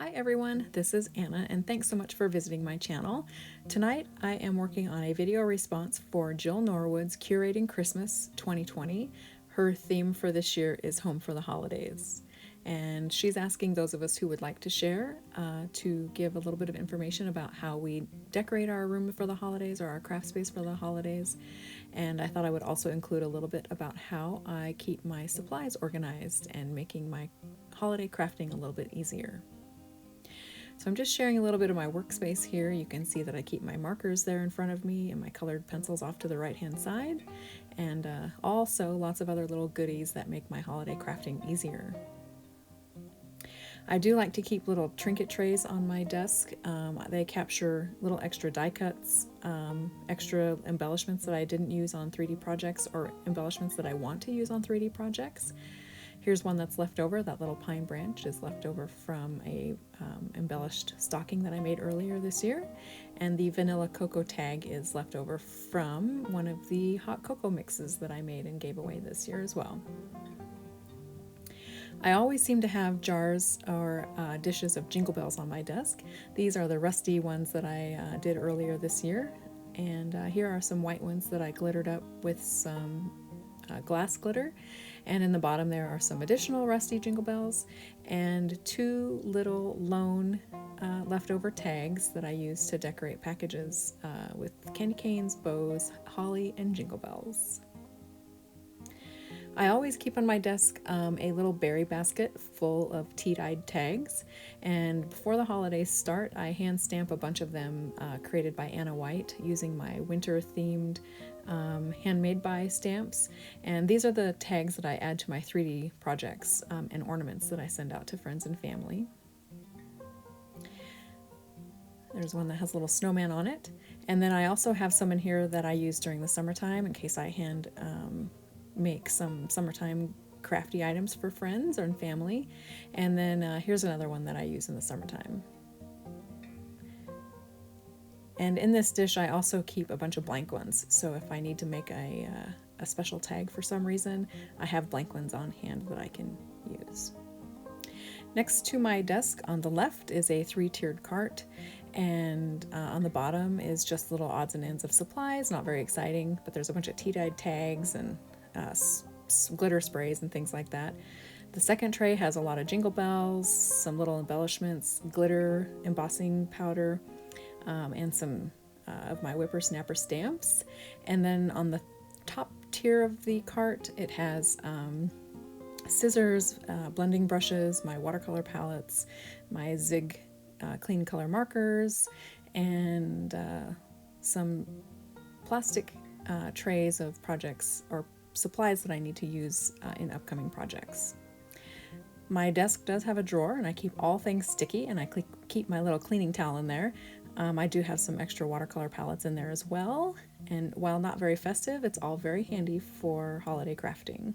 Hi everyone, this is Anna and thanks so much for visiting my channel. Tonight I am working on a video response for Jill Norwood's Curating Christmas 2020. Her theme for this year is Home for the Holidays. And she's asking those of us who would like to share to give a little bit of information about how we decorate our room for the holidays or our craft space for the holidays. And I thought I would also include a little bit about how I keep my supplies organized and making my holiday crafting a little bit easier. So I'm just sharing a little bit of my workspace here. You can see that I keep my markers there in front of me and my colored pencils off to the right hand side, and also lots of other little goodies that make my holiday crafting easier. I do like to keep little trinket trays on my desk. They capture little extra die cuts, extra embellishments that I didn't use on 3D projects or embellishments that I want to use on 3D projects. Here's one that's left over. That little pine branch is left over from a embellished stocking that I made earlier this year. And the vanilla cocoa tag is left over from one of the hot cocoa mixes that I made and gave away this year as well. I always seem to have jars or dishes of jingle bells on my desk. These are the rusty ones that I did earlier this year. And here are some white ones that I glittered up with some glass glitter, and in the bottom there are some additional rusty jingle bells and two little lone leftover tags that I use to decorate packages with candy canes, bows, holly, and jingle bells. I always keep on my desk a little berry basket full of tea-dyed tags, and before the holidays start I hand stamp a bunch of them created by Wight using my winter-themed handmade by stamps, and these are the tags that I add to my 3D projects and ornaments that I send out to friends and family. There's one that has a little snowman on it, and then I also have some in here that I use during the summertime in case I hand make some summertime crafty items for friends or family. And then here's another one that I use in the summertime. And in this dish I also keep a bunch of blank ones, so if I need to make a special tag for some reason, I have blank ones on hand that I can use. Next to my desk on the left is a 3-tiered cart, and on the bottom is just little odds and ends of supplies, not very exciting, but there's a bunch of tea-dyed tags and glitter sprays and things like that. The second tray has a lot of jingle bells, some little embellishments, glitter, embossing powder, and some of my whippersnapper stamps. And then on the top tier of the cart it has scissors, blending brushes, my watercolor palettes, my Zig clean color markers, and some plastic trays of projects or supplies that I need to use in upcoming projects. My desk does have a drawer, and I keep all things sticky, and I keep my little cleaning towel in there. I do have some extra watercolor palettes in there as well, and while not very festive, it's all very handy for holiday crafting.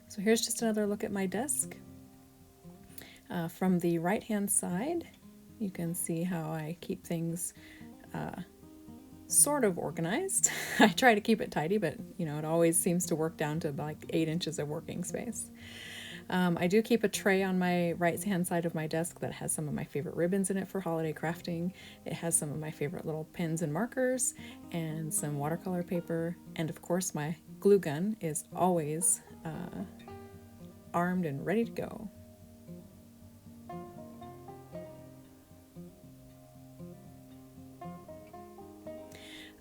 So here's just another look at my desk. From the right hand side, you can see how I keep things sort of organized. I try to keep it tidy, but it always seems to work down to like 8 inches of working space. I do keep a tray on my right hand side of my desk that has some of my favorite ribbons in it for holiday crafting. It has some of my favorite little pens and markers and some watercolor paper, and of course my glue gun is always armed and ready to go.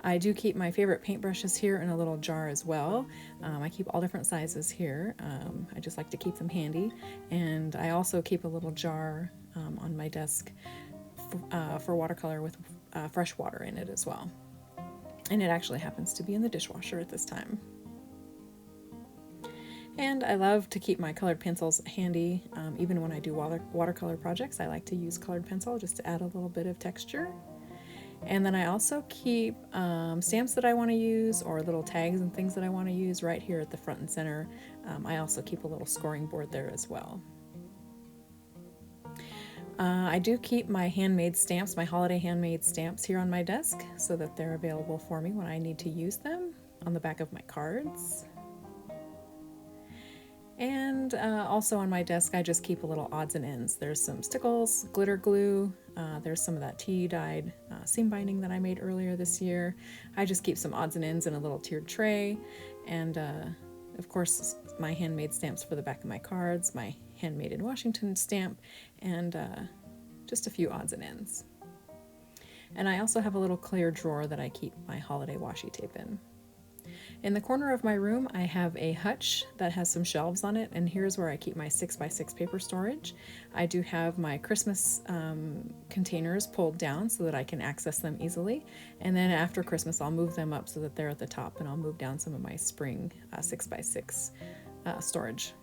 I do keep my favorite paintbrushes here in a little jar as well. I keep all different sizes here. I just like to keep them handy. And I also keep a little jar on my desk for watercolor with fresh water in it as well. And it actually happens to be in the dishwasher at this time. And I love to keep my colored pencils handy. Even when I do watercolor projects, I like to use colored pencil just to add a little bit of texture. And then I also keep stamps that I want to use or little tags and things that I want to use right here at the front and center. I also keep a little scoring board there as well. I do keep my handmade stamps, my holiday handmade stamps here on my desk so that they're available for me when I need to use them on the back of my cards. And also on my desk, I just keep a little odds and ends. There's some stickles, glitter glue, there's some of that tea-dyed seam binding that I made earlier this year. I just keep some odds and ends in a little tiered tray. And of course, my handmade stamps for the back of my cards, my handmade in Washington stamp, and just a few odds and ends. And I also have a little clear drawer that I keep my holiday washi tape in. In the corner of my room, I have a hutch that has some shelves on it, and here's where I keep my 6x6 paper storage. I do have my Christmas containers pulled down so that I can access them easily, and then after Christmas I'll move them up so that they're at the top, and I'll move down some of my spring 6x6 storage.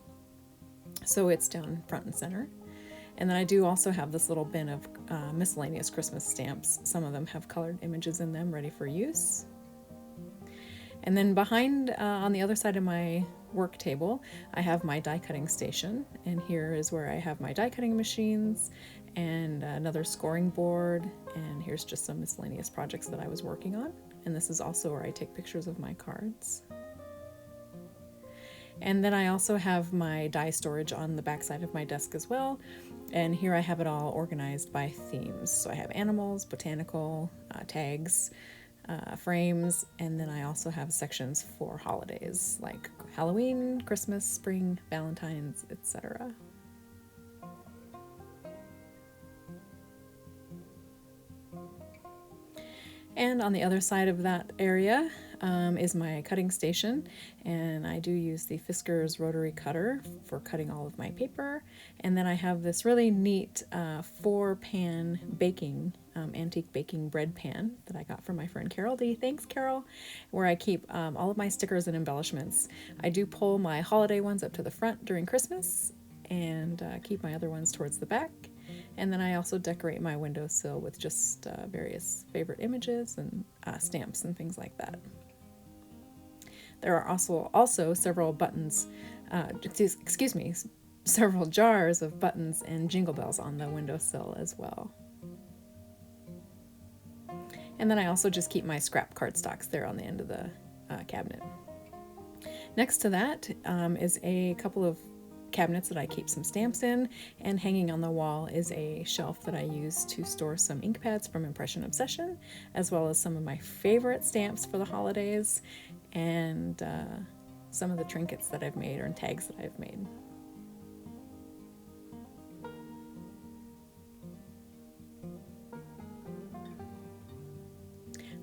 So it's down front and center. And then I do also have this little bin of miscellaneous Christmas stamps. Some of them have colored images in them ready for use. And then behind, on the other side of my work table, I have my die cutting station. And here is where I have my die cutting machines and another scoring board. And here's just some miscellaneous projects that I was working on. And this is also where I take pictures of my cards. And then I also have my die storage on the back side of my desk as well. And here I have it all organized by themes. So I have animals, botanical, tags, frames, and then I also have sections for holidays like Halloween, Christmas, spring, Valentine's, etc. And on the other side of that area is my cutting station, and I do use the Fisker's rotary cutter for cutting all of my paper. And then I have this really neat 4-pan baking, antique baking bread pan that I got from my friend Carol D. Thanks, Carol, where I keep all of my stickers and embellishments. I do pull my holiday ones up to the front during Christmas and keep my other ones towards the back. And then I also decorate my windowsill with just various favorite images and stamps and things like that. There are also several buttons, several jars of buttons and jingle bells on the windowsill as well. And then I also just keep my scrap cardstocks there on the end of the cabinet. Next to that is a couple of cabinets that I keep some stamps in, and hanging on the wall is a shelf that I use to store some ink pads from Impression Obsession, as well as some of my favorite stamps for the holidays, and some of the trinkets that I've made or tags that I've made.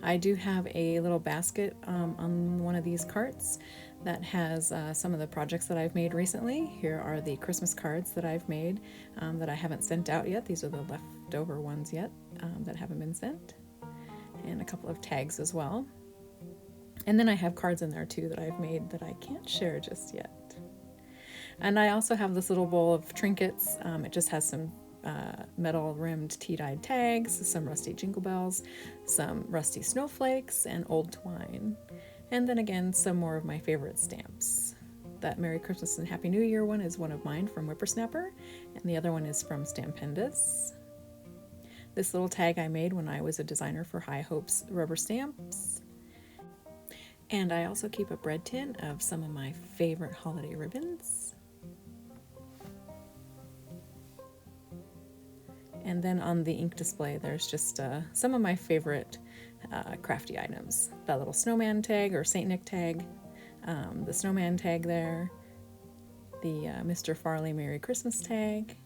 I do have a little basket on one of these carts that has some of the projects that I've made recently. Here are the Christmas cards that I've made that I haven't sent out yet. These are the leftover ones yet that haven't been sent. And a couple of tags as well. And then I have cards in there too that I've made that I can't share just yet. And I also have this little bowl of trinkets. It just has some metal rimmed tea-dyed tags, some rusty jingle bells, some rusty snowflakes, and old twine. And then again, some more of my favorite stamps. That Merry Christmas and Happy New Year one is one of mine from Whippersnapper, and the other one is from Stampendous. This little tag I made when I was a designer for High Hopes rubber stamps. And I also keep a bread tin of some of my favorite holiday ribbons. And then on the ink display, there's just some of my favorite crafty items. That little snowman tag or Saint Nick tag, the snowman tag there, the Mr. Farley Merry Christmas tag,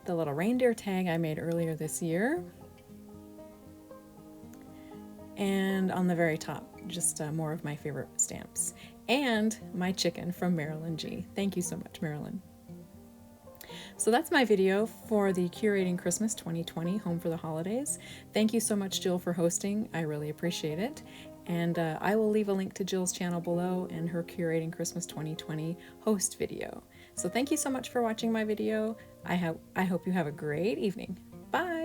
the little reindeer tag I made earlier this year, and on the very top, just more of my favorite stamps, and my chicken from Marilyn G. Thank you so much, Marilyn. So that's my video for the Curating Christmas 2020 Home for the Holidays. Thank you so much, Jill, for hosting. I really appreciate it. And I will leave a link to Jill's channel below and her Curating Christmas 2020 host video. So thank you so much for watching my video. I hope you have a great evening. Bye!